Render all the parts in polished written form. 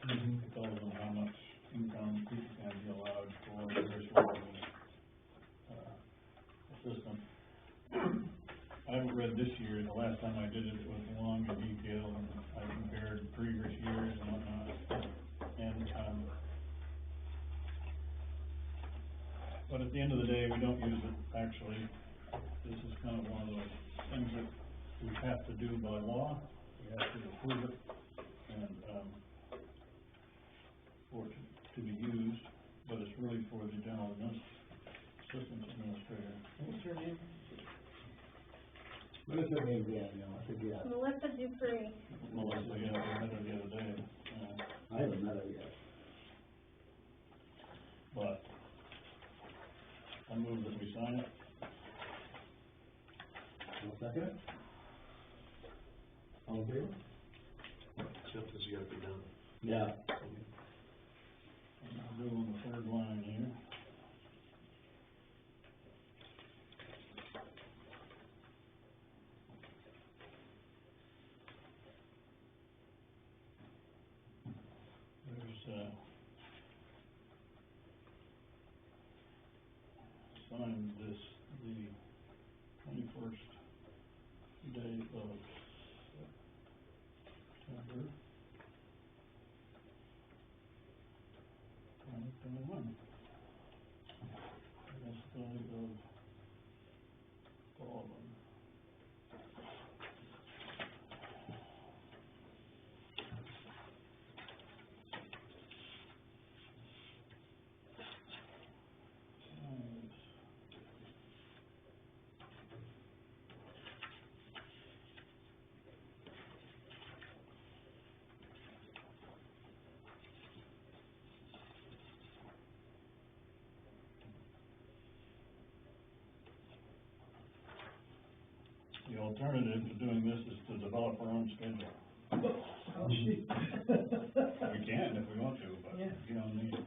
It tells them how much income people can be allowed for their sort of assistance. I haven't read this year. The last time I did it, it was long and detailed, and I compared previous years and whatnot. And but at the end of the day, we don't use it. Actually, this is kind of one of those things that we have to do by law. We have to approve it, and for it to be used. But it's really for the general assistance administrator. What's her name? What is her name, Daniel? I forget. Melissa Dupree. Melissa, yeah, we met her the other day. I haven't met her yet. But I move that we sign it. One second. All in favor? Something's gotta be done. Yeah. I'm doing the third line here. There's signed this the 21st day of September 2021. This day of Baldwin. The alternative to doing this is to develop our own schedule. Oh, shit. We can if we want to, but Yeah. you don't need it.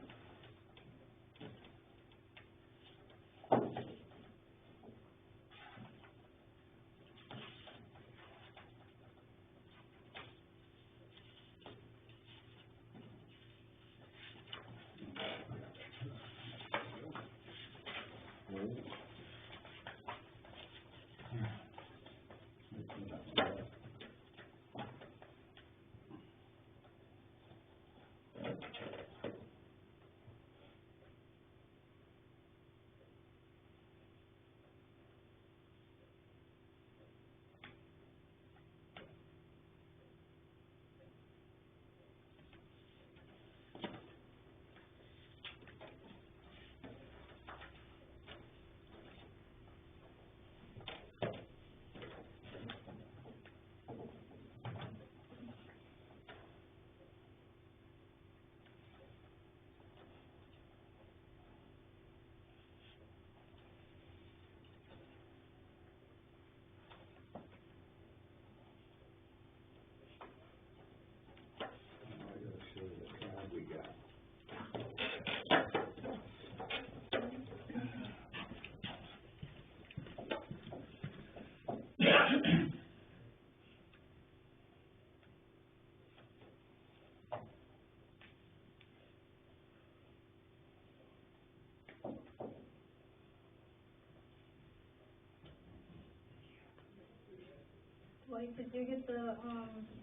Like, did you get the,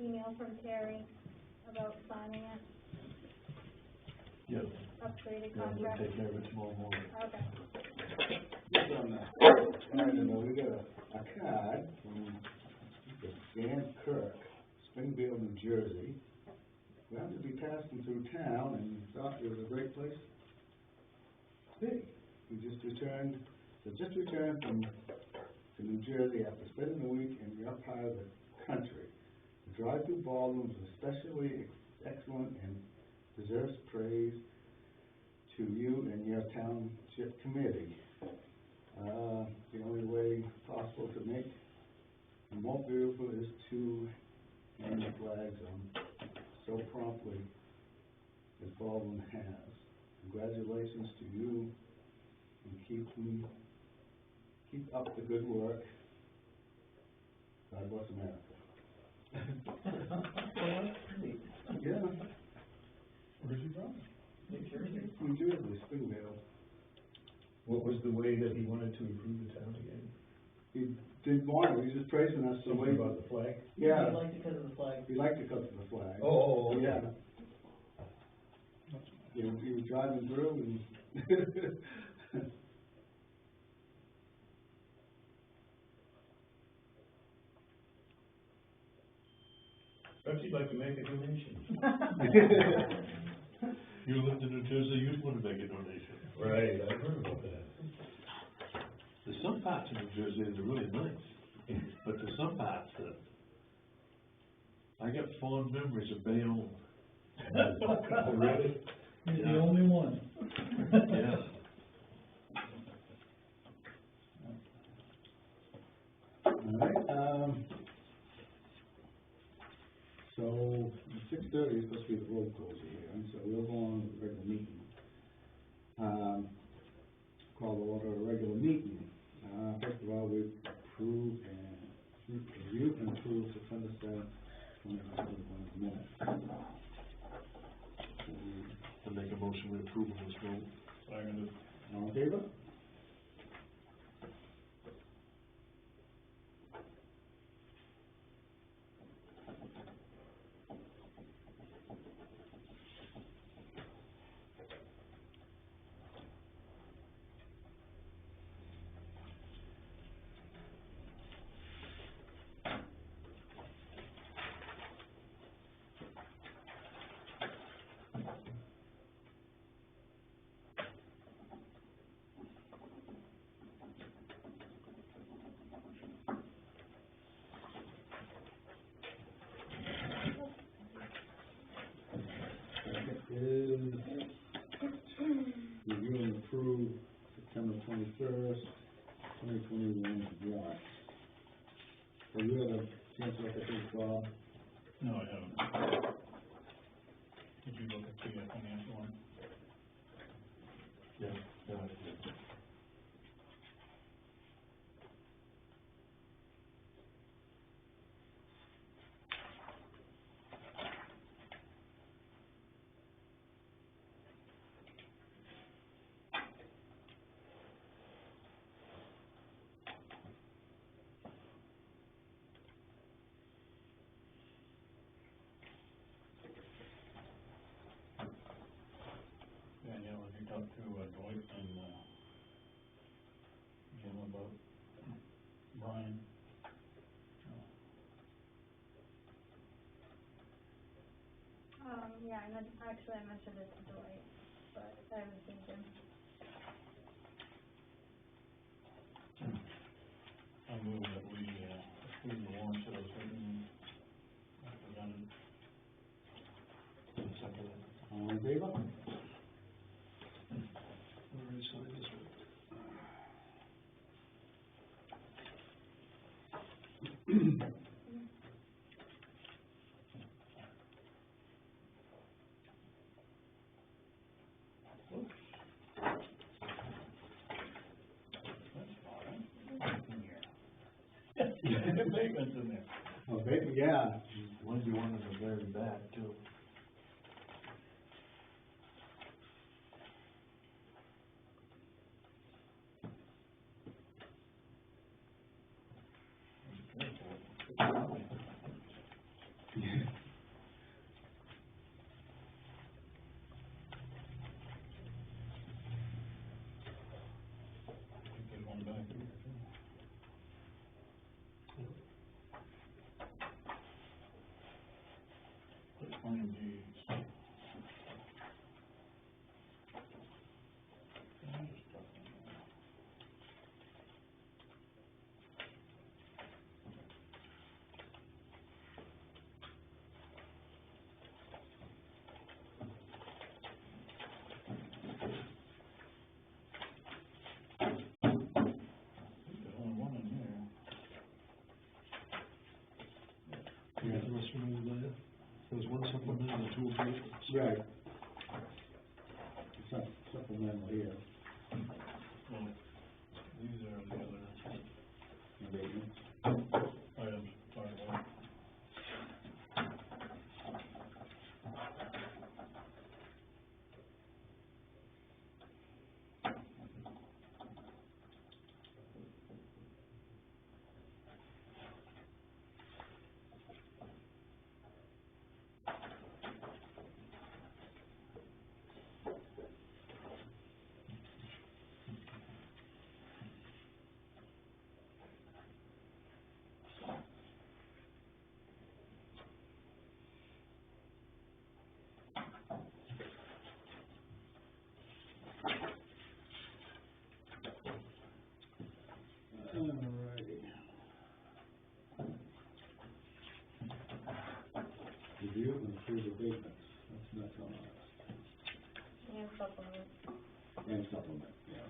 email from Terry about signing it? Yes. Upgraded Yeah, we'll contract? take care of it tomorrow morning. Okay. Just on that, I don't know, we got a card from Dan Kirk, Springfield, New Jersey. We happened to be passing through town and thought it was a great place to be. We just returned from to New Jersey after spending a week in your part of the country. The drive through Baldwin was especially excellent and deserves praise to you and your township committee. The only way possible to make it more beautiful is to hang the flags on so promptly as Baldwin has. Congratulations to you, and keep up the good work. God bless America. Well, that's great. Yeah. Where's he from? New Jersey. New Jersey, Springfield. What was the way that he wanted to improve the town again? He didn't want it, he was just praising us the way. Something about the flag? Yeah, He liked it because of the flag. he liked to cut to the flag. Oh, okay. Yeah. He was driving through and. Perhaps you'd like to make a donation. You lived in New Jersey, you'd want to make a donation. Right, I've heard about that. There's some parts of New Jersey that are really nice, but there's some parts that, I got fond memories of Bayonne. Oh, really? He's Yeah. the only one. Yeah. All right, so 6:30 is supposed to be the road closure here, and so we'll go on with the regular meeting. Call to order a regular meeting. First of all, we approve and review and approve September 7th, 2021 minutes. I make a motion to approve of this vote. Seconded. All in favor? Is review and approve September 21st, 2021 warrant. So you had a chance to look at this, Bob? No, I haven't. Did you look at the financial one? Yeah, yeah, I did. Danielle, have you talked to Dwight and Jim about Brian? Yeah, I mentioned it to Dwight, but I haven't seen him. I move that we approve the warrants that was written, presented. Second. All in favor? Already signed this one. Abatements in there. Oh, baby, yeah. One you wanted to very bad too. There's one back here too. Let's find these. There's only one in here. You got the rest of them over there? There was one supplement and two abatements. Right. Supplemental here. Well, these are the other Abatements. items talked about. his abatements, that's next on the list. And supplement. And supplement, yeah.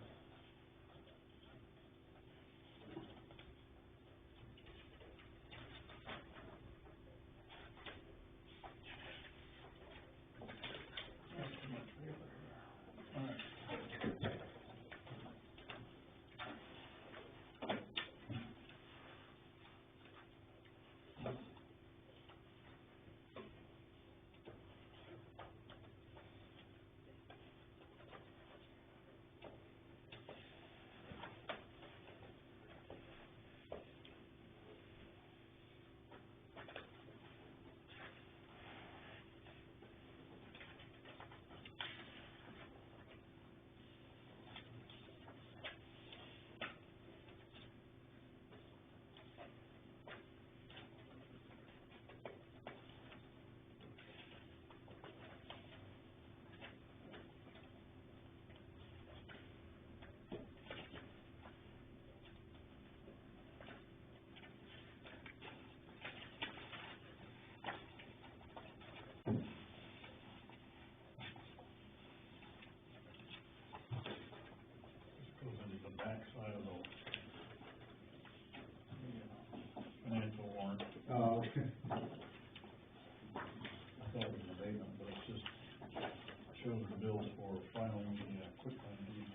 Goes into the backside of the financial warrant. Oh, okay. I thought it was an abatement, but it just shows the bills for filing the quitclaim deed.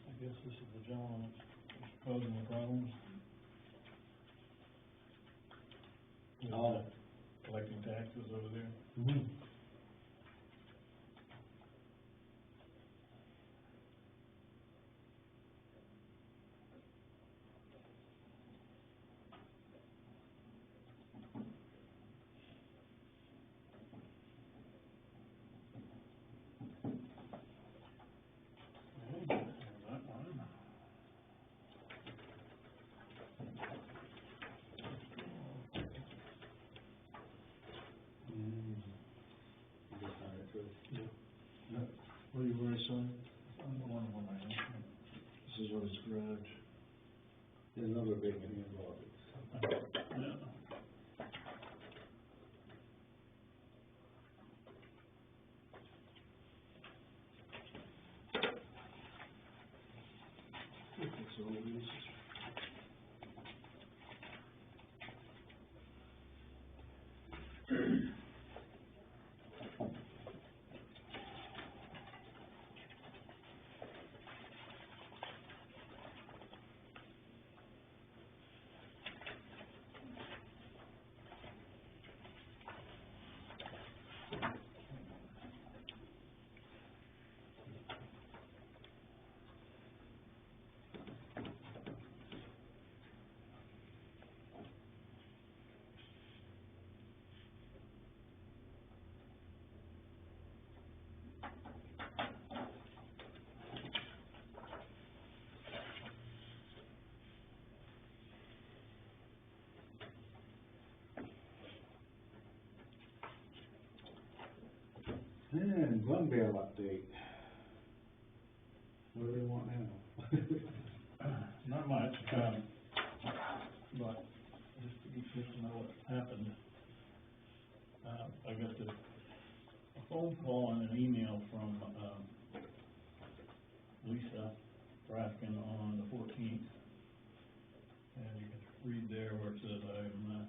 I guess this is the gentleman that's causing the problems. With, Oh. collecting taxes over there. Mm-hmm. Okay, there's that one. You just signed it too. Yeah. What do you already signed? I'm the one on my hand. This is on his garage. There's another abatement involved. Yeah. That's all it is. And gun bail update. What do they want now? Not much, but just to be clear to know what happened. I got a phone call and an email from, Lisa Braskin on the 14th. And you can read there where it says I'm,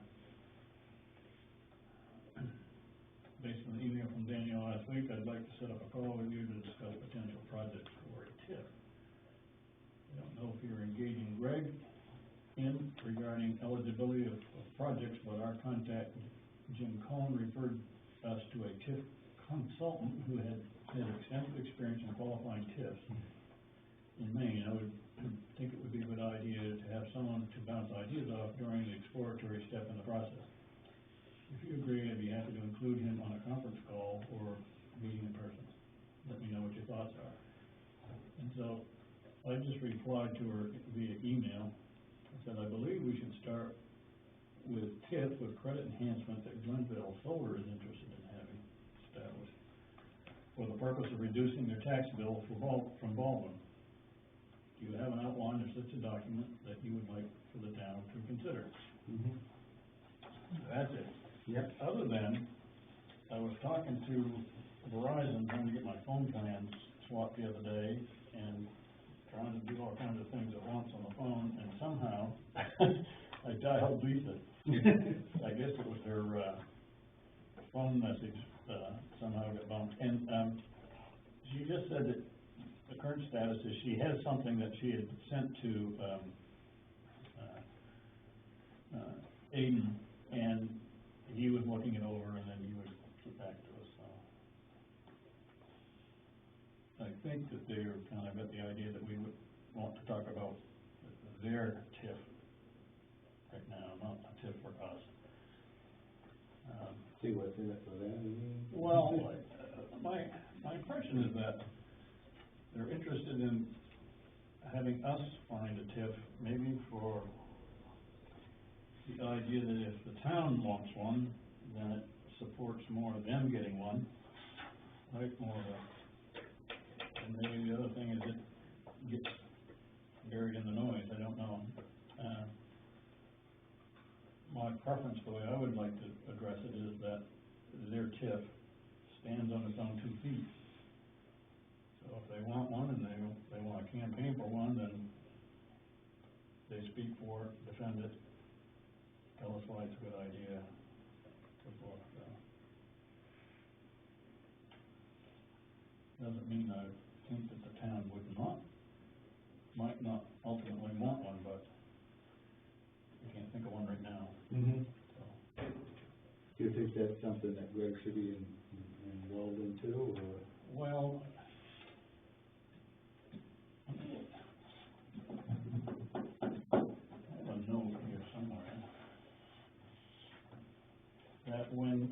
based on the email from Danielle last week, I'd like to set up a call with you to discuss potential projects for a TIF. I don't know if you're engaging Greg in regarding eligibility of projects, but our contact, Jim Cohn, referred us to a TIF consultant who had extensive experience in qualifying TIFs in Maine. I would think it would be a good idea to have someone to bounce ideas off during the exploratory step in the process. if you agree, I'd be happy to include him on a conference call or meeting in person. Let me know what your thoughts are. And so, I just replied to her via email. I said, I believe we should start with TIF, with credit enhancement that Glenville Solar is interested in having established for the purpose of reducing their tax bill from Baldwin. Do you have an outline of such a document that you would like for the town to consider? Mm-hmm. That's it. Yep. Other than, I was talking to Verizon, trying to get my phone plans swapped the other day, and trying to do all kinds of things at once on the phone, and somehow, I dialed Lisa. I guess it was her, phone message, somehow got bumped, and, she just said that the current status is she has something that she had sent to, Aiden, and he was looking it over, and then he would get back to us, so. I think that they're kind of got the idea that we would want to talk about their TIF right now, not a TIF for us. See what's in it for them. Well, my impression is that they're interested in having us find a TIF, maybe for the idea that if the town wants one, then it supports more of them getting one, right, more of a, and maybe the other thing is it gets buried in the noise, I don't know. My preference, the way I would like to address it, is that their TIF stands on its own 2 feet. So if they want one and they want to campaign for one, then they speak for it, defend it, tell us why it's a good idea, so forth. Doesn't mean I think that the town might not ultimately want one, but I can't think of one right now. Mm-hmm. So, Do you think that's something that Greg should be involved in too, or? well, I have a note here somewhere that when,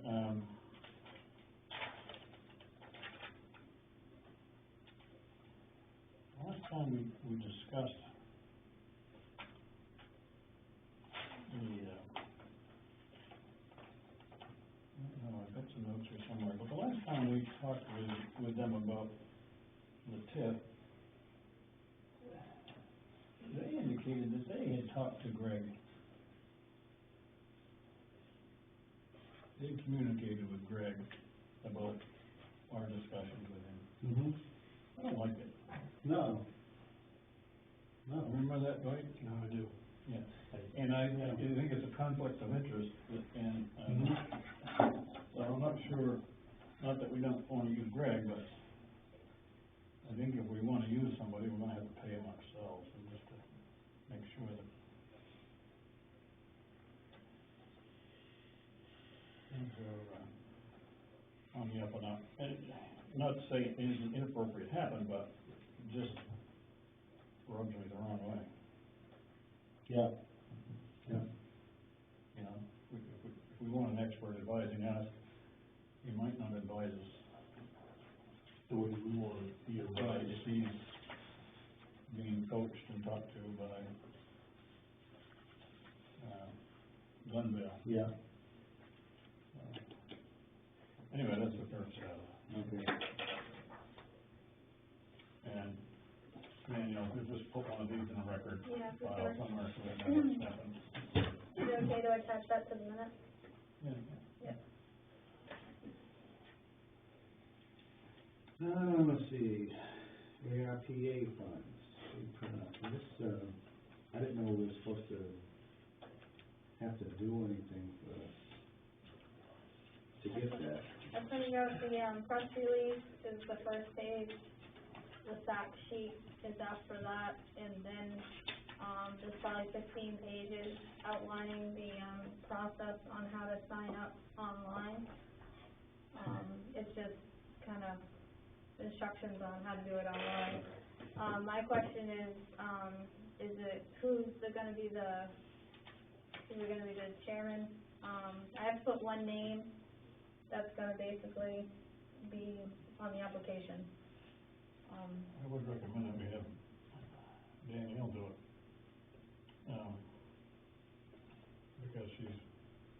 last time we discussed I've got some notes here somewhere, but the last time we talked with them about the TIF, they indicated that they had talked to Greg. They communicated with Greg about our discussions with him. Mm-hmm. I don't like it. No. Remember that, Dwight? No, I do. Yeah, and I think it's a conflict of interest, and, so I'm not sure, not that we don't wanna use Greg, but I think if we wanna use somebody, we're gonna have to pay them ourselves, and just to make sure that things are, on the up and up. And not to say anything inappropriate happened, but just rubs me the wrong way. Yeah. Yeah. You know, if we want an expert advising us, he might not advise us The way we want to be right if he's being coached and talked to by, Glenville. Yeah. Anyway, that's the first shadow. Okay. And, Daniel, we'll just put one of these in a record Yeah, for file sure. somewhere so we know what's happened. Is it okay to attach that to the minutes? Yeah. Yep. Let's see, ARPA funds, this, I didn't know we were supposed to have to do anything to get that. I printed out the, press release is the first page, the fact sheet is after that, and then, there's probably 15 pages outlining the, process on how to sign up online. It's just kind of instructions on how to do it online. My question is it, who's gonna be the chairman I have to put one name that's gonna basically be on the application. I would recommend that we have Danielle do it. Because she's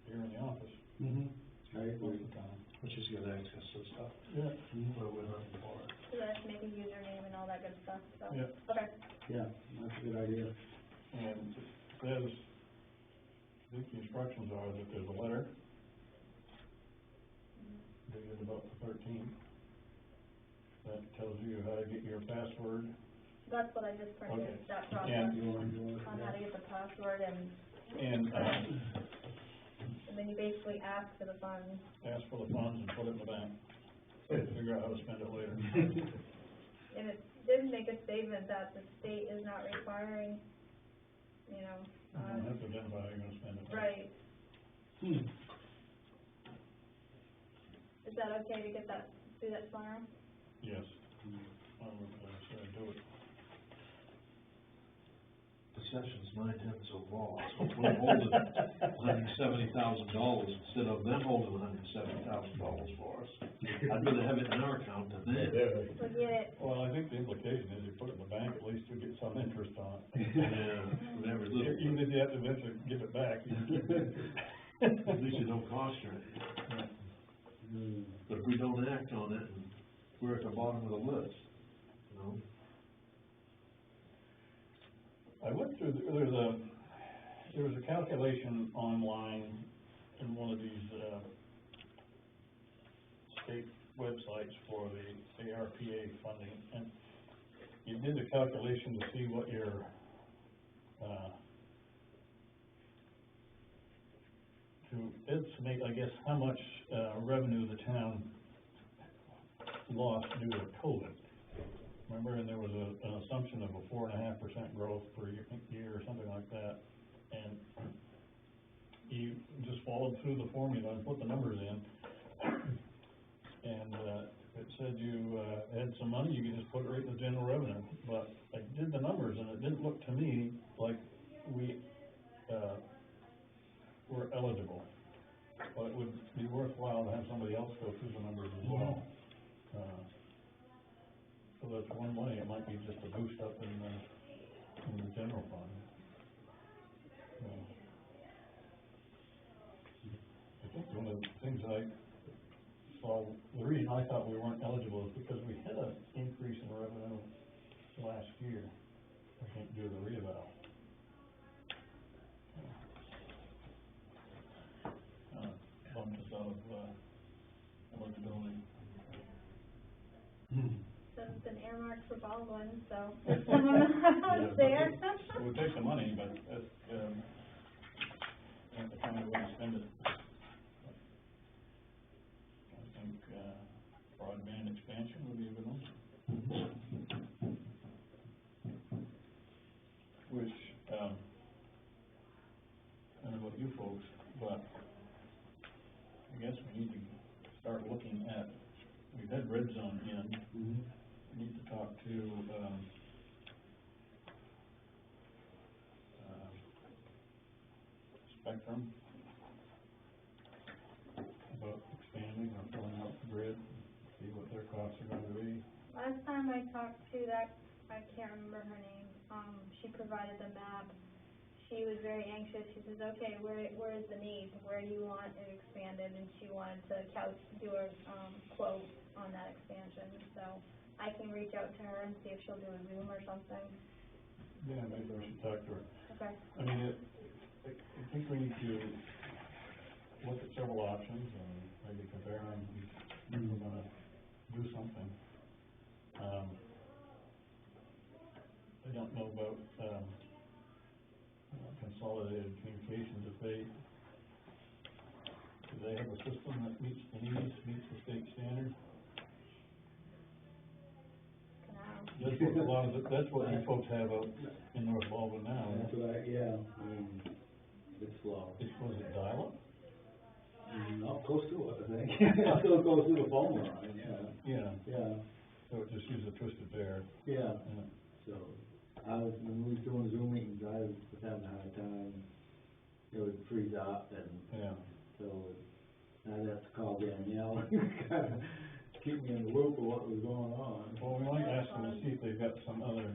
here in the office I most agree. of the time. Which is gonna access some stuff. Yeah. Where we're not for it. So I have to make a username and all that good stuff, so, Yeah. okay. Yeah, that's a good idea. And it says, I think the instructions are that there's a letter dated about the 13th that tells you how to get your password. That's what I just printed, Okay. that process, And You want on how to get the password and then you basically ask for the funds. ask for the funds and put it in the bank. Figure out how to spend it later. And it did make a statement that the state is not requiring, you know, You don't have to identify how you're gonna spend it. right. Is that okay to get that, do that tomorrow? Yes. I would say do it. The session's 9/10 so long, so if we're holding $170,000 instead of them holding $170,000 for us, I'd rather have it in our account than theirs. Forget it. Well, I think the implication is you put it in the bank, at least you get some interest on it. Yeah, every little, Even if you have to eventually give it back, you can keep it. at least it don't cost you anything. But if we don't act on it, and we're at the bottom of the list, you know? I went through, there was a calculation online in one of these, state websites for the ARPA funding, and you did the calculation to see what your, to estimate, I guess, how much, revenue the town lost due to COVID. Remember, and there was an assumption of a 4.5% growth per year or something like that, and you just followed through the formula and put the numbers in, and, it said you, had some money, you could just put it right in the general revenue, but I did the numbers, and it didn't look to me like we, were eligible, but it would be worthwhile to have somebody else go through the numbers as well. So that's one way, it might be just a boost up in the general fund. I think one of the things I saw, the reason I thought we weren't eligible is because we had an increase in revenue last year, I think, due to the reeval. Bumped us out of, eligibility. So it's been earmarked for Baldwin, so if someone knows there. It would take some money, but that's, have to find a way to spend it. I think, broadband expansion would be a good one. Which, I don't know about you folks, but I guess we need to start looking at, we've had red zone in. We need to talk to, Spectrum about expanding or filling out the grid, see what their costs are gonna be. Last time I talked to that, I can't remember her name, she provided the map. She was very anxious, she says, okay, where is the need, where do you want it expanded, and she wanted to do a, quote on that expansion, so I can reach out to her and see if she'll do a Zoom or something. Yeah, maybe we should talk to her. Okay. I mean, I think we need to look at several options and maybe compare them if we're gonna do something. I don't know about, consolidated communications, if do they have a system that meets the needs, meets the state standard? That's what a lot of, that's what you folks have out in North Baldwin now. That's what it's slow. Was it dial-up? Not close to it, I think. Still goes through the phone line, Yeah, yeah, so it just uses a twisted pair. yeah. Yeah. So, when we was doing Zoom meetings, I was having a hard time, it would freeze up and, Yeah. so I'd have to call Danielle and kinda keep me in the loop of what was going on. Well, we might ask them to see if they've got some other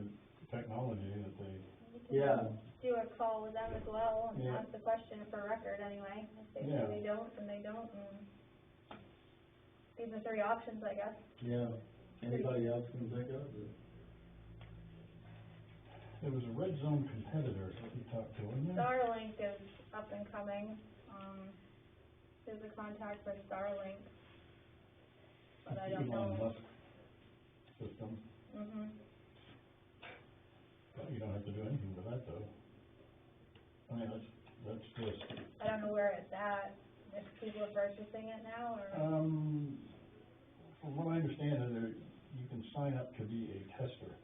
technology that they, We can Yeah. do a call with them as well and Yeah. ask the question for record anyway. If they Yeah. say they don't, then they don't, and these are three options, I guess. Yeah, anybody else can think of it? there was a red zone competitor that we talked to, wasn't there? Starlink is up and coming, there's a contact for Starlink, but I don't Elon know. Musk system, but you don't have to do anything with that though. I mean, that's just, I don't know where it's at, if people are purchasing it now, or, from what I understand, you can sign up to be a tester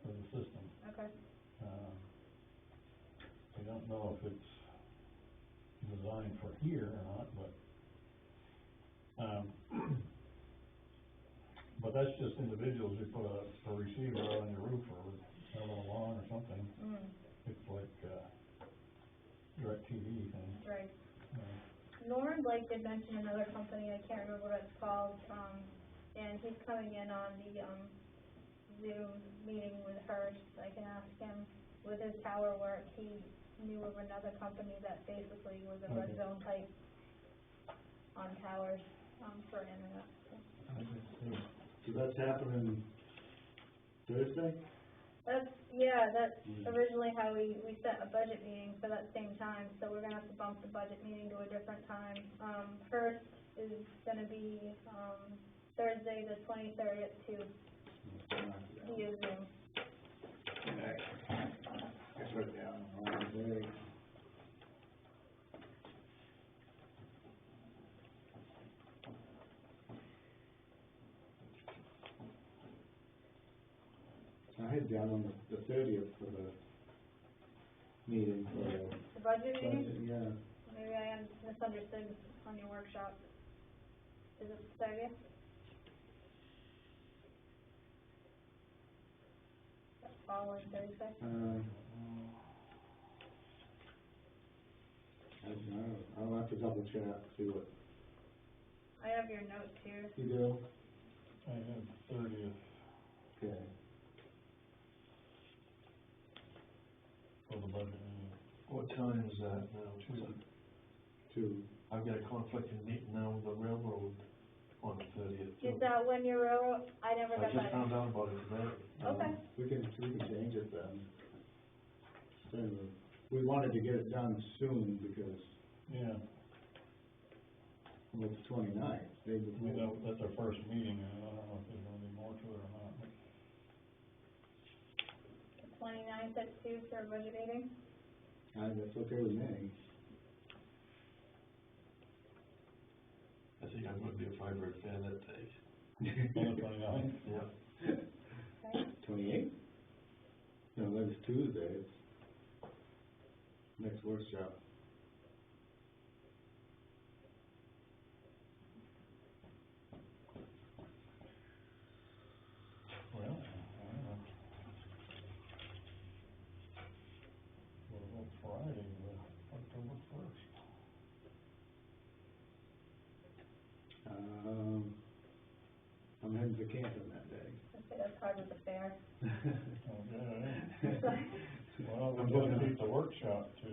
of the system. okay. I don't know if it's designed for here or not, but that's just individuals who put a receiver on your roof or a little lawn or something. It's like, DirecTV thing. Right. Norm Blake did mention another company, I can't remember what it's called, and he's coming in on the, Zoom meeting with Hearst. I can ask him, with his tower work, he knew of another company that basically was a red Okay. zone type on towers, for internet, so. So that's happening Thursday? That's originally how we set a budget meeting for that same time, so we're gonna have to bump the budget meeting to a different time. First is gonna be, Thursday, the 23rd at 2, via Zoom. Okay. That's right down. Wednesday. I had down on the 30th for the meeting for The budget meeting? budget, yeah. Maybe I misunderstood on your workshop. Is it the 30th? That's following Thursday? I don't know. I'll have to double check, see what I have your notes here. you do. I have 30th Okay. for the budget meeting. What time is that now? 2. I've got a conflicting meeting now with the railroad on the 30th. Is that when your railroad, I never I got just that. found out about it today. Okay. We can change it then. We wanted to get it done soon because Yeah, well, it's 29th, day before. that's our first meeting, and I don't know if there's gonna be more to it or not, but 29th at 2 for a budget meeting? That's okay with me. I think I'm gonna be a Firebird fan that day. on the 29th. Yeah. Okay. 28th? No, that's Tuesday, it's next workshop. Well, I don't know. What about Friday, October 1st? I'm heading to Canton that day. I think that's hard with the fair. Okay. Well, I'm we're going gonna to- keep the workshop to,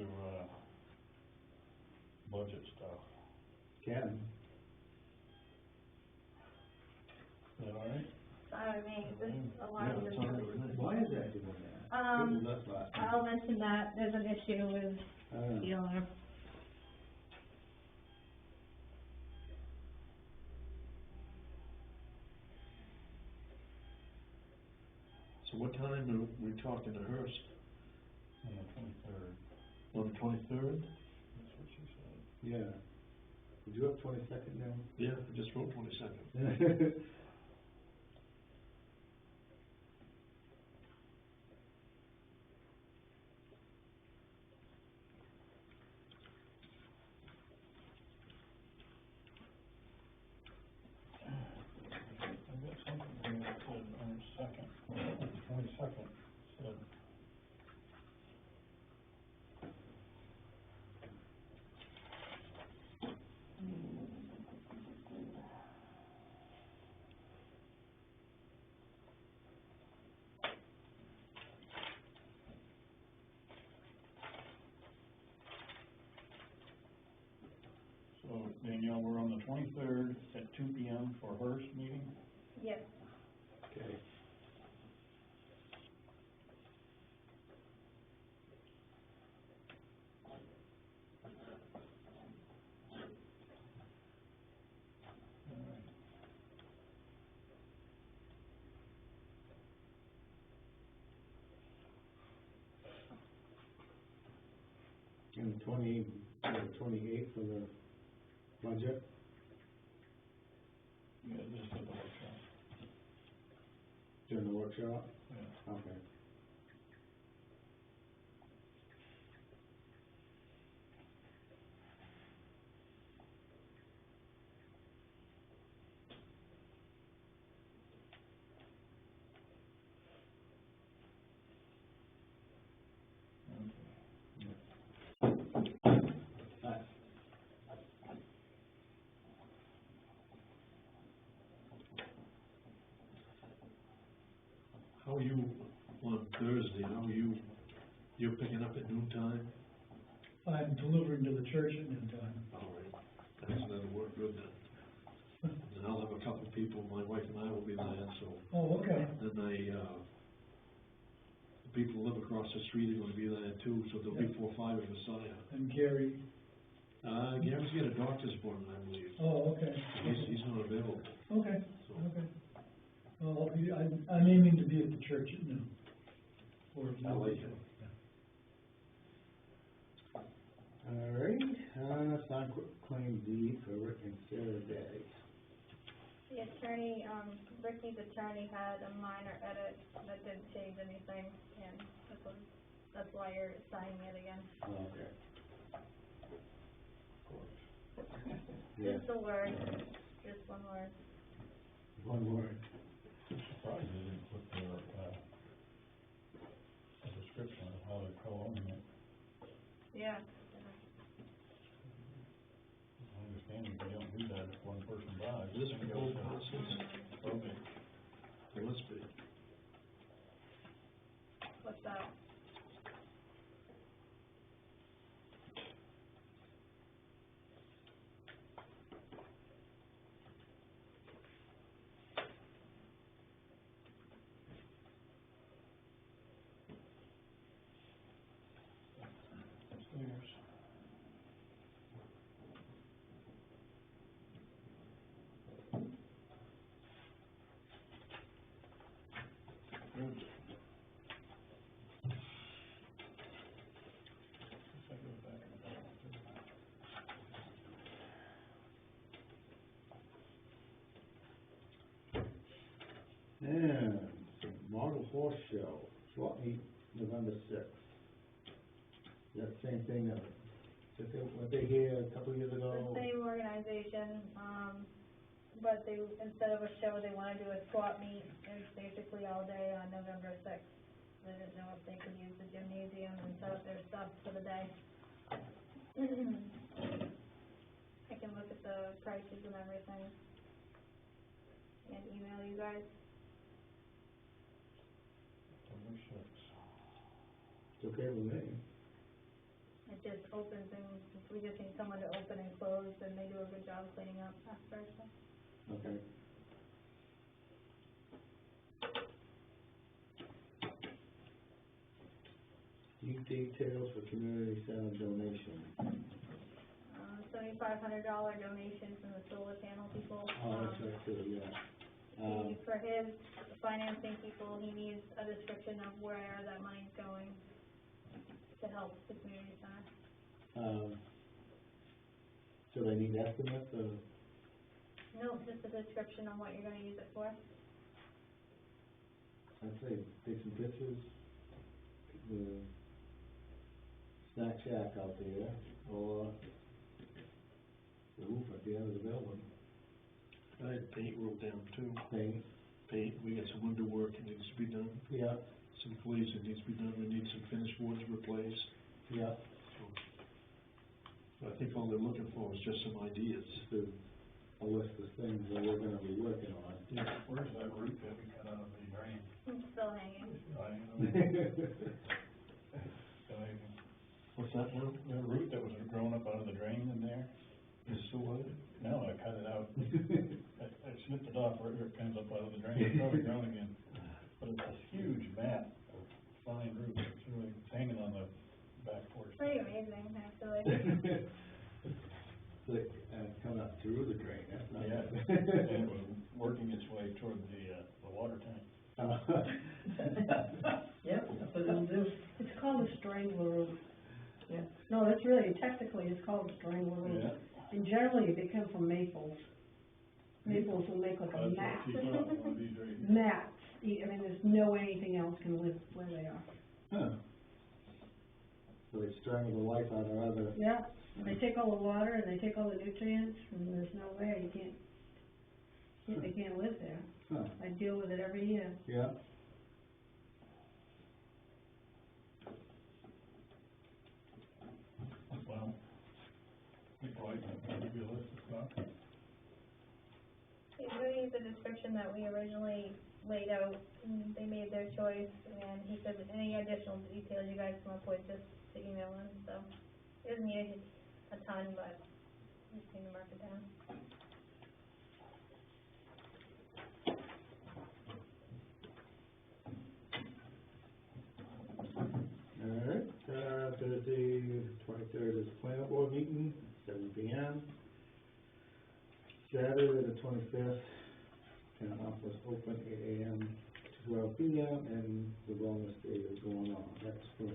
budget stuff. Canton? Is that all right? Sorry, me, this is a lot Yeah, of it's this. all right with me. Why is that doing that? This is us last time. I'll mention that, there's an issue with dealer. So what time are we talking to Hearst? On the 23rd, On the 23rd? that's what she said. Yeah. Did you have 22nd now? Yeah, I just wrote 22nd. I've got something here that said on the 22nd, said, Danielle, we're on the 23rd at 2 p.m. for Hearst meeting. Yes. Okay. And 28th for the budget? Yeah, just at the workshop. During the workshop? Yeah. Okay. How are you on Thursday, you're picking up at noon time? I'm delivering to the church at noon time. All right, that'll work good then. And I'll have a couple of people, my wife and I will be there, so. Oh, okay. Then the people who live across the street are gonna be there too, so there'll be 4 or 5 of us there. And Gary, Gary's got a doctor's appointment, I believe. oh, okay. He's not available, Okay, so. okay. Well, I'm aiming to be at the church at noon. Or I like it. All right, sign claim deed for Rick and Sarah Day. The attorney, Ricky's attorney had a minor edit that didn't change anything, and that's why you're signing it again. Oh, okay. Yeah, Just a word, just one word. one word. Surprised they didn't put their, a description of how they're co-owning it. Yeah. My understanding, they don't do that if one person dies. This is for both houses? Okay. It must be. What's that? Upstairs. Good. Guess I go back and back. And model horse show, swap meet November 6th. That same thing that were they here a couple years ago? The same organization, but they, instead of a show, they wanna do a swap meet, it's basically all day on November 6th. They didn't know if they could use the gymnasium and set up their stuff for the day. I can look at the prices and everything, and email you guys. Number 6. It's okay with me. It just opens and, we just need someone to open and close, and they do a good job cleaning up after, so. Okay. Need details for community center donation. $7,500 donation from the solar panel people. Oh, that's right, too, yeah. For his financing people, he needs a description of where that money's going to help the community center. So they need estimates of, No, just a description on what you're gonna use it for. I'd say, take some pictures, the snack shack out there, or the roof at the end of the building. I had paint wrote down too. Paint, Paint, we got some window work that needs to be done, yeah, some glaze that needs to be done, we need some finished boards replaced. yeah, So I think all they're looking for is just some ideas. just a list of things that we're gonna be working on. Yeah. Where's that root that we cut out of the drain? It's still hanging. What's that now? The root that was growing up out of the drain in there, Is still with it? No, I cut it out. I snipped it off where it comes up out of the drain, it's probably grown again. But it's this huge mat of fine roots, it's really hanging on the back porch. Pretty amazing, actually. So it's coming up through the drain, that's not. Yeah, and it was working its way toward the water tank. Yep, that's what it'll do. It's called a strangler root. Yeah. No, that's really, technically, it's called a strangler root. Yeah. And generally, they come from maples. Maples will make like a That's mat. what she's got, one of these right here. Mats. I mean, there's no way anything else can live where they are. Huh. So they strangle the life out of other. Yeah, they take all the water and they take all the nutrients, and there's no way they can't live there. Huh. I deal with it every year. Yeah. Well, Nicole, I can give you a list of stuff. He's gonna use the description that we originally laid out, and they made their choice, and he said that any additional details you guys come up with, just to email him, so. It doesn't need a ton, but we just need to mark it down. All right, Thursday, 23rd is planning board meeting, 7 p.m. Saturday, the 25th, town office open 8 a.m. to 12 p.m. and the wellness day is going on. That's from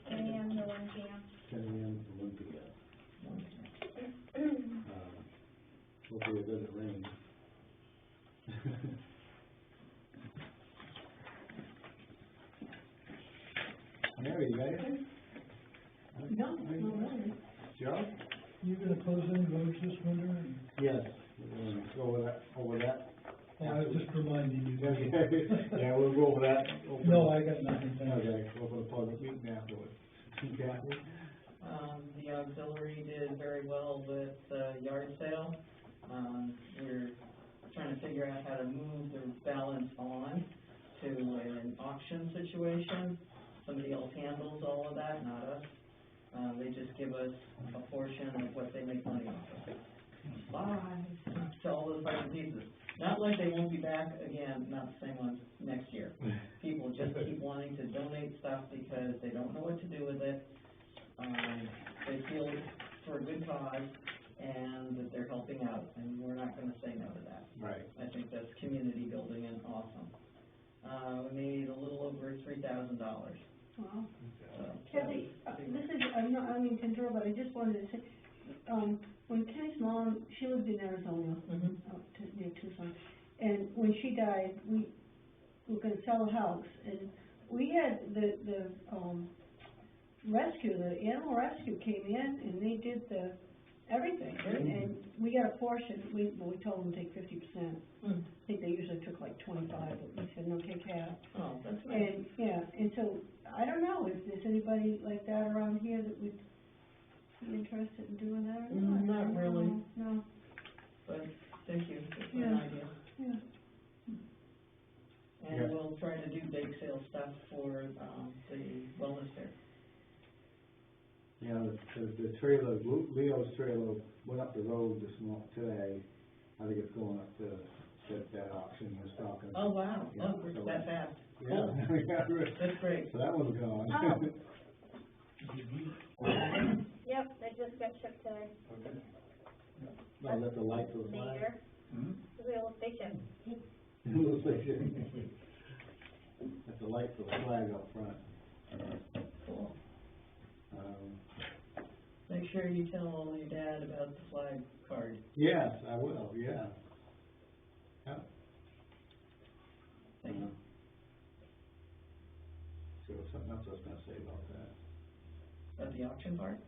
10 a.m. to 1 p.m. 10 a.m. to 1 p.m. Hopefully it doesn't rain. Mary, you got anything? No, not really. Joe? You gonna close any roads this winter? Yes, we're gonna go over that. I was just reminding you. Yeah, we'll go over that. No, I got nothing. Okay, over the public meeting afterwards. Kathy? The auxiliary did very well with the yard sale. We're trying to figure out how to move the balance on to an auction situation. Somebody else handles all of that, not us. They just give us a portion of what they make money off of. Bye, to all those parts and pieces. Not like they won't be back again, not the same ones next year. People just keep wanting to donate stuff because they don't know what to do with it. They feel it's for a good cause and that they're helping out, and we're not gonna say no to that. Right. I think that's community building and awesome. We made a little over $3,000. Wow. So, Kathy, this is, I don't mean to interrupt, but I just wanted to say, when Kenny's mom, she lived in Arizona, out near Tucson, and when she died, we were gonna sell a house, and we had the rescue, the animal rescue came in, and they did everything, and we got a portion, we told them to take 50%. I think they usually took like 25, but we said, no, take half. Oh, that's nice. And, yeah, and so, I don't know if there's anybody like that around here that would be interested in doing that or not. Not really. No, But thank you, it's an Yeah. idea. yeah. And Yeah. we'll try to do bake sale stuff for, the wellness fair. Yeah, the trailer, Leo's trailer went up the road today. I think it's going up to that auction he was talking. Oh, wow, Yeah, oh, so- that fast. Yeah, Cool. yeah, really. That's great. So that one's gone. Yep, they just got shipped today. No, that's a light for the flag. Mayor, Hmm? wheel station. Looks like it. That's a light for the flag up front. Cool. Um, Make sure you tell your dad about the flag card. Yes, I will, yeah. Yeah. Thank you. So something else I was gonna say about that. About the auction part?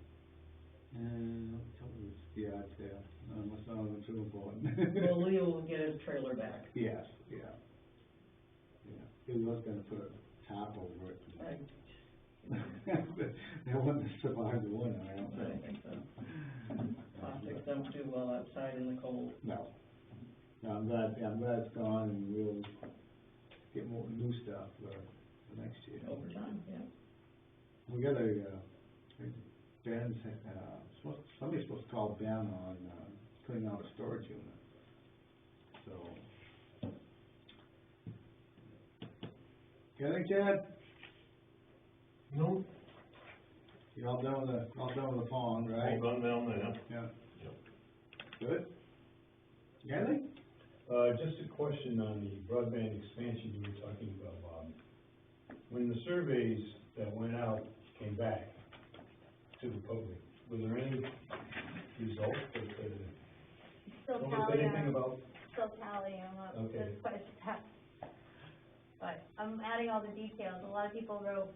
Yeah, I'd say, that's not even too important. Well, Leo will get his trailer back. Yes, yeah. Yeah, he was gonna put a top over it. Right. They wouldn't survive the winter, I don't I think. think so. Plastics don't do well outside in the cold. No. No, I'm glad it's gone and we'll get more new stuff for next year. Over time, yeah. We got Ben's, somebody's supposed to call Ben on, putting out a storage unit. So. Got anything, Chad? No, You all done with the pond, right? all done down there. Yeah. Yep. Good? Got anything? Just a question on the broadband expansion you were talking about, Bob. When the surveys that went out came back to the public, were there any results that, Still don't say tallying, anything about? still tallying them up, Okay. there's quite a step. But I'm adding all the details, a lot of people wrote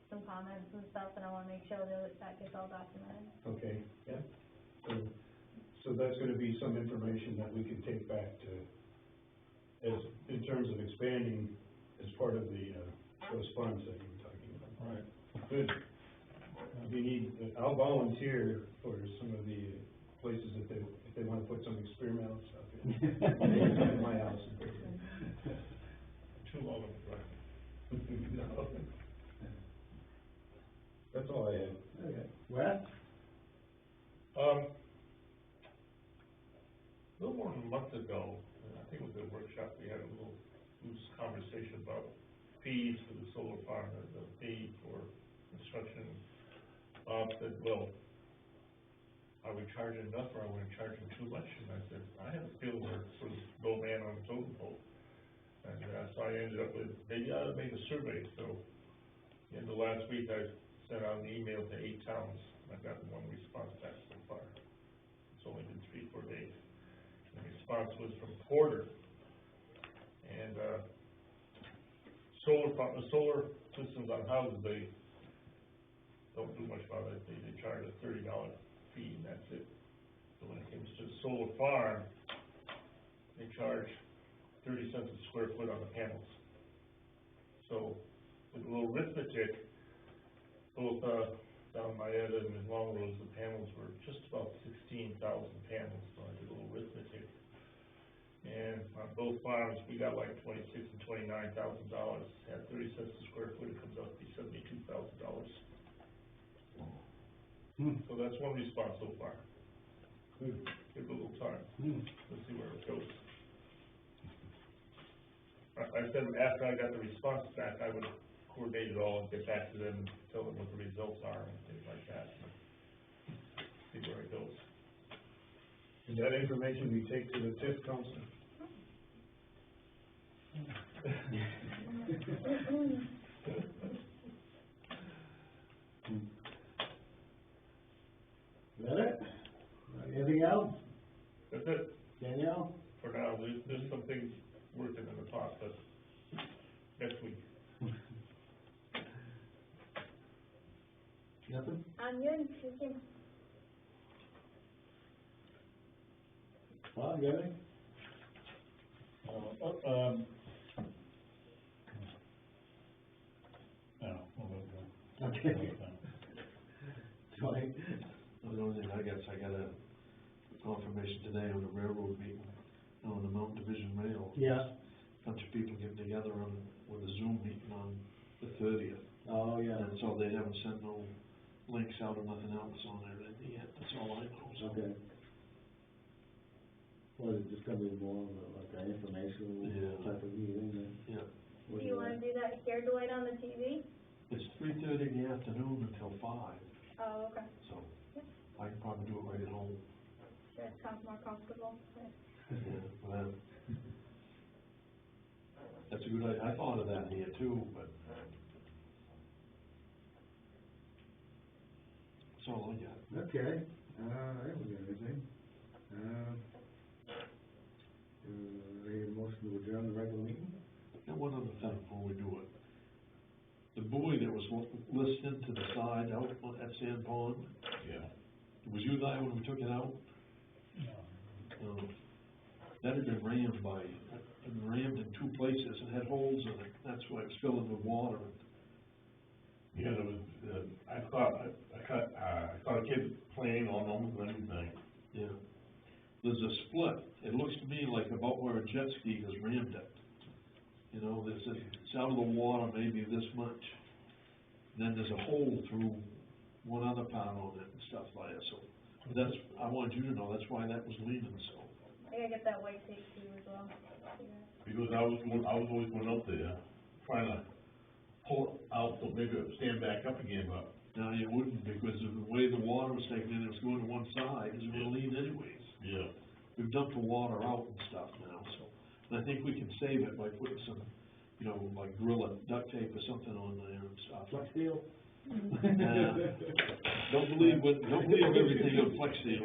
some comments and stuff, and I wanna make sure that gets all documented. Okay, yeah. So that's gonna be some information that we can take back to, as, in terms of expanding as part of the, those funds that you were talking about. Right. Good. If you need, I'll volunteer for some of the places if they wanna put some experimental stuff in. In my house. Too long of a drive. No. That's all I had. Okay. Wes? A little more than a month ago, I think it was a workshop, we had a little loose conversation about fees for the solar farm, the fee for construction. Bob said, well, are we charging enough or are we charging too much? And I said, I have a feeling we're sort of low man on the totem pole. And so I ended up with, maybe I ought to make a survey. So in the last week, I sent out an email to 8 towns. I've gotten one response back so far. It's only been 3-4 days. The response was from Porter. And solar systems on houses, they don't do much about it. They charge a $30 fee and that's it. So when it comes to the solar farm, they charge 30 cents a square foot on the panels. So with a little arithmetic, both down my end and in Long Roads, the panels were just about 16,000 panels. So I did a little arithmetic. And on both farms, we got like $26,000 and $29,000. At 30 cents a square foot, it comes out to be $72,000. So that's one response so far. Give it a little time. Let's see where it goes. I said after I got the response back, I would coordinate it all and get back to them and tell them what the results are and things like that. See where it goes. And that information we take to the TIF council? Is that it? Anything else? That's it. Danielle? For now, there's some things working in the pot, but next week. Nothing? I'm good, thank you. Bob, you got anything? No, we'll go. Okay. Tony? The only thing I guess, I got a confirmation today on the railroad meeting, on the Mountain Division Rail. Yeah. Bunch of people getting together with a Zoom meeting on the 30th. Oh, yeah. And so they haven't sent no links out or nothing else on there yet, that's all I know, so. Okay. Well, it's just gonna be more of like an informational Yeah. type of meeting then? Yeah, Do you wanna do that here, Dwight, on the TV? it's 3:30 in the afternoon until 5, Oh, okay, so I can probably do it right at home. sure, it sounds more comfortable, okay. Yeah, well, that's a good idea, I thought of that here too, but that's all I got. Okay, I haven't got anything. Need a motion to adjourn the regular meeting? And one other thing before we do it. The buoy that was listening to the side out at Sand Pond, Yeah. was you there when we took it out? No. That had been rammed in 2 places and had holes in it, that's why it was filling with water. Yeah, there was, I saw a kid playing on almost anything. Yeah. There's a split, it looks to me like about where a jet ski has rammed it. You know, it's out of the water maybe this much. And then there's a hole through one other part on it and stuff like that, so That's, I wanted you to know, that's why that was leaning, so. I gotta get that white tape too as well. Because I was always going out there, trying to pull it out, so maybe it would stand back up again, but No, you wouldn't, because of the way the water was taken in, it was going to one side, it was gonna lean anyways. yeah. We've dumped the water out and stuff now, so, and I think we can save it by putting some, you know, like Gorilla duct tape or something on there and stuff. Flex seal? Don't believe everything on Flex Seal.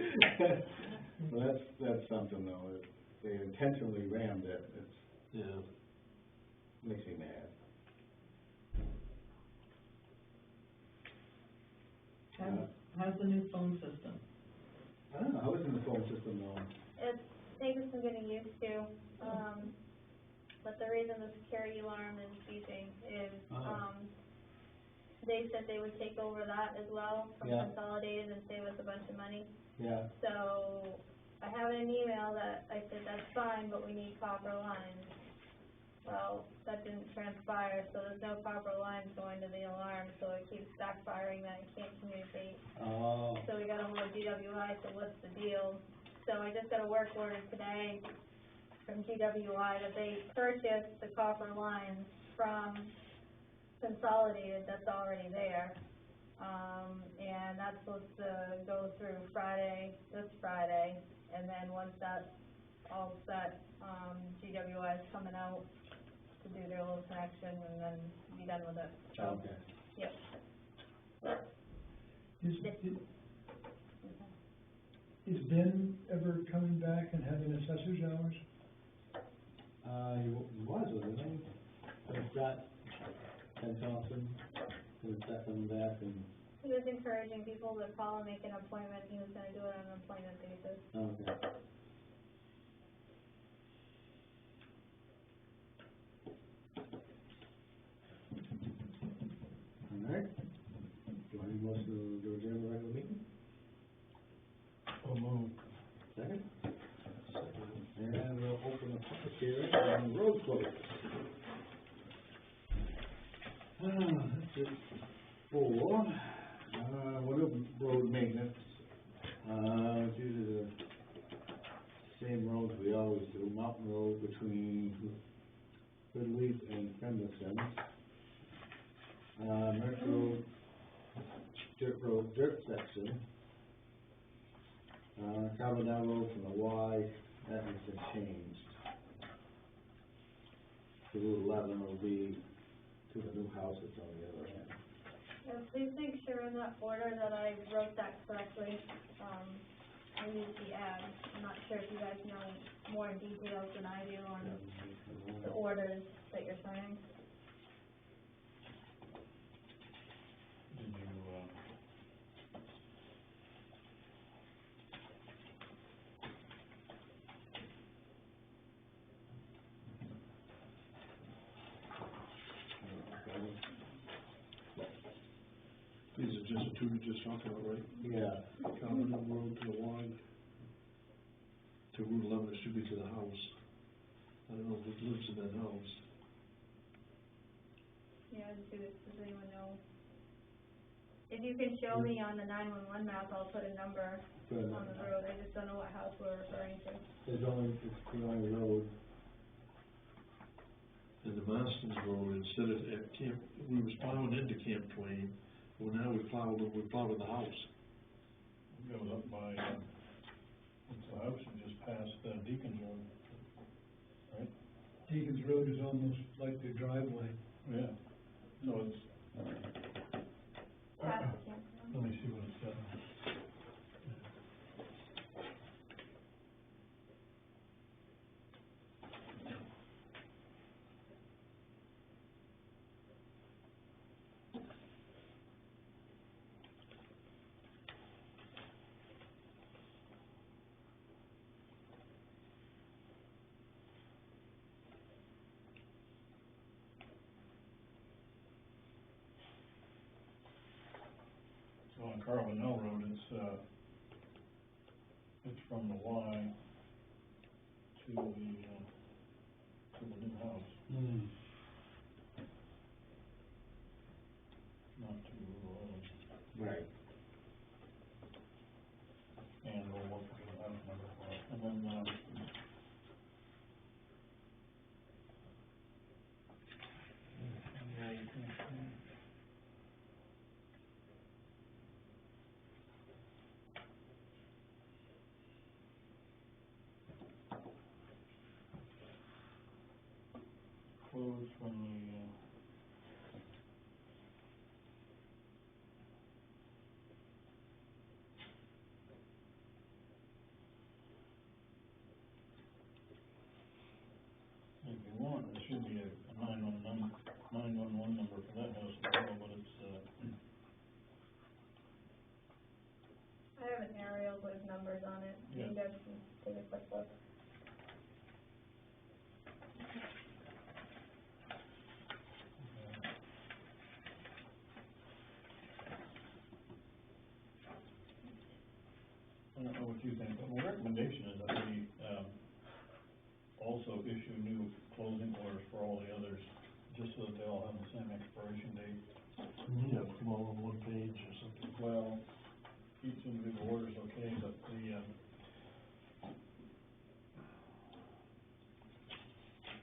Well, that's something though, if they intentionally rammed it, Yeah. makes me mad. How's the new phone system? I don't know, how is the phone system going? It's taken some getting used to, but the reason the security alarm is beeping is, they said they would take over that as well from Yeah. Consolidated and save us a bunch of money. Yeah. So, I have an email that I said, that's fine, but we need copper lines. Well, that didn't transpire, so there's no copper lines going to the alarm, so it keeps backfiring that I can't communicate. Oh. So we got a hold of GWI, so what's the deal? So I just got a work order today from GWI that they purchased the copper lines from Consolidated that's already there. And that's supposed to go through this Friday, and then once that's all set, GWI is coming out to do their little connection and then be done with it. So, Okay. yep. Is Ben ever coming back and having assessor's hours? He was, wasn't he? But that, Ken Thompson, gonna start coming back and, He was encouraging people to call and make an appointment. He was gonna do it on an appointment basis. okay. All right. Do I need motion to adjourn the regular meeting? So moved. Second? And we'll open the public hearing on the road closure. That's it for, what is road maintenance? It's usually the same roads we always do, Mountain Road between Goodleaf and Pemberton. Merck Road, dirt section. Carbon down road from the Y, that has been changed. To Route 11 will be to the new house that's on the other end. Yeah, please make sure in that order that I wrote that correctly. I used the ad. I'm not sure if you guys know more details than I do on the orders that you're signing. Did you, These are just the two we just talked about, right? Yeah. Common Road to the Y, to Route 11, it should be to the house. I don't know who lives in that house. Yeah, does anyone know? If you can show me on the 911 map, I'll put a number Good. on the road. I just don't know what house we're referring to. It's the only road. And the Marston's Road, instead of at Camp, we was plowing into Camp Twain, well, now we plow in the house. goes up by, it's a house that just passed Deacon's Road, right? Deacon's Road is almost like their driveway. Yeah, so it's, Past the campground. let me see what it says. So on Carlinell Road, it's from the Y to the new house, not to Route 11. Right. closed from the, if you want, there should be a 911 number for that house as well, but it's, I have an aerial with numbers on it, you Yeah. guys can take a quick look. I don't know what you think, but my recommendation is that we, also issue new closing orders for all the others, just so that they all have the same expiration date. Yeah, come all on one page or something. Well, each individual order is okay, but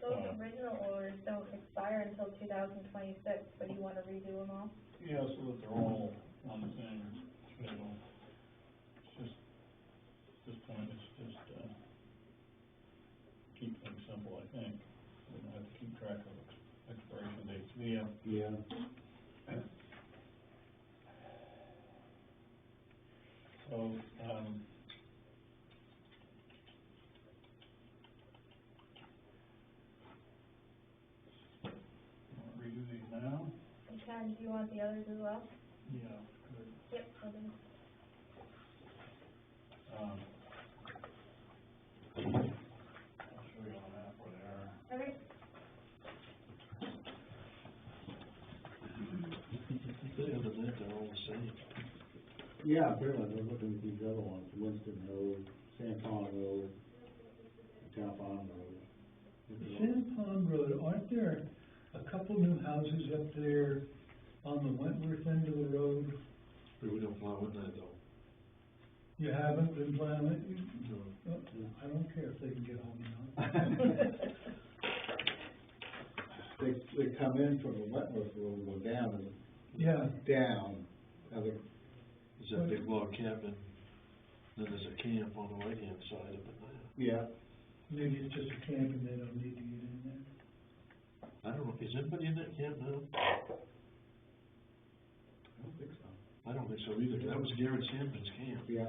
Those original orders don't expire until 2026, but you wanna redo them all? yeah, so that they're all on the same schedule. It's just, at this point, it's just, keep things simple, I think. We don't have to keep track of expiration dates. Yeah. So, wanna redo these now? You can, do you want the others as well? Yeah, good. Yep, I'll do. I'll show you on the map where they are. Okay. Other than that, they're all the same. Yeah, apparently, they're looking at these other ones, Winston Road, San Pond Road, Town Farm Road. San Pond Road, aren't there a couple new houses up there on the Wentworth end of the road? But we don't plow in that though. You haven't been plowing it? No. Well, I don't care if they can get home or not. They come in from the Wentworth Road, go down, and Yeah, down, other, There's that big log cabin, then there's a camp on the right-hand side of it now. yeah. maybe it's just a camp and they don't need to get in there. I don't know, is anybody in that camp now? I don't think so. I don't think so either, that was Garrett Sampson's camp. Yeah.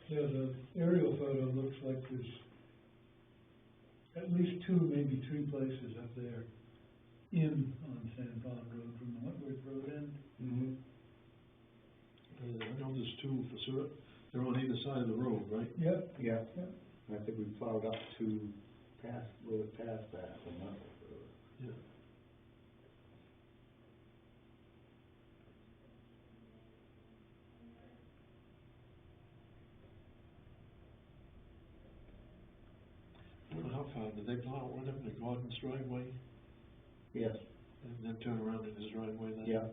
Yeah, the aerial photo looks like there's at least two, maybe three places up there in on San Pond Road from the Wentworth Road end. Mm-hmm. I know there's two for sure, they're on either side of the road, right? Yep, Yeah. yep. I think we plowed up to past, a little past that, from Wentworth Road. Yeah. I don't know how far, did they plow right up in the Gordon's driveway, Yes. and then turn around in his driveway then? Yeah.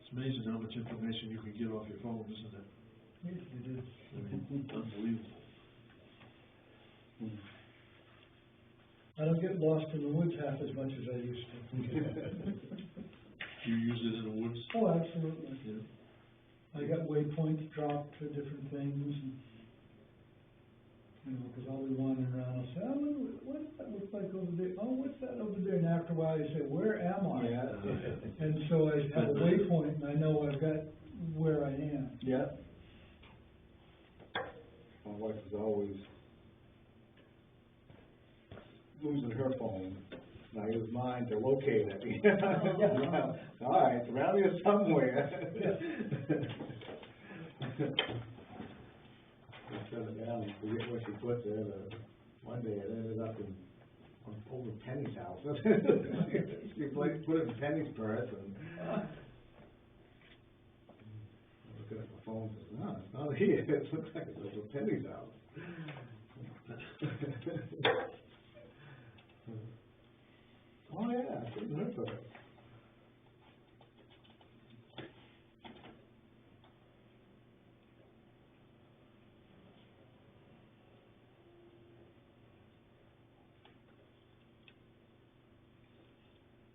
It's amazing how much information you can get off your phone, isn't it? Yes, it is. I mean, unbelievable. I don't get lost in the woods half as much as I used to. You use it in the woods? Oh, absolutely. Yeah. I got waypoints dropped for different things, and, you know, because I'll be wandering around, I'll say, oh, what does that look like over there? Oh, what's that over there? And after a while, you say, where am I? Yeah. And so I have a waypoint, and I know I've got where I am. Yeah, My wife is always losing her phone, and I use mine to locate it. All right, it's around here somewhere. I set it down and forget where she puts it, one day it ended up over Penny's house. She put it in Penny's purse, and I look at the phone, and says, no, it's not here, it looks like it's over Penny's house. Oh, yeah, it's in her purse.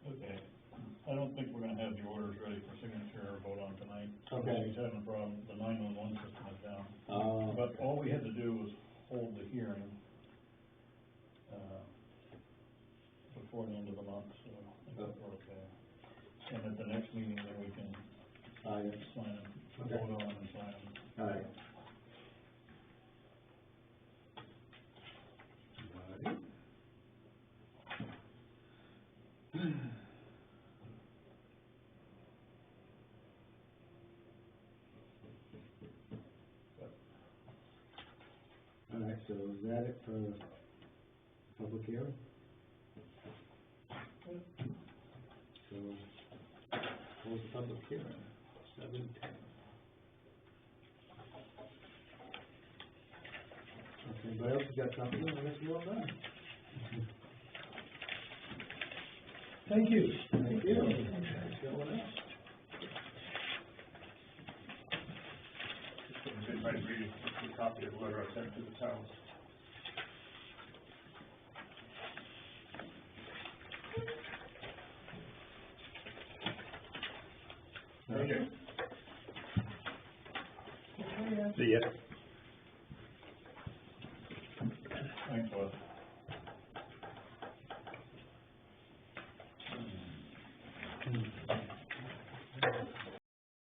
Okay, I don't think we're gonna have the orders ready for signature or vote on tonight. Okay. She's having a problem, the 911 system is down. Oh. But all we had to do was hold the hearing, before the end of the month, so I think we're okay. And at the next meeting, then we can sign them, Okay. vote on them and sign them. All right. All right, so is that it for public hearing? So, close the public hearing, 7:10. If anybody else has got something, I guess we're all done. thank you. Thank you. Anyone else? Just might read a copy of the letter I sent to the towns. Okay. See ya.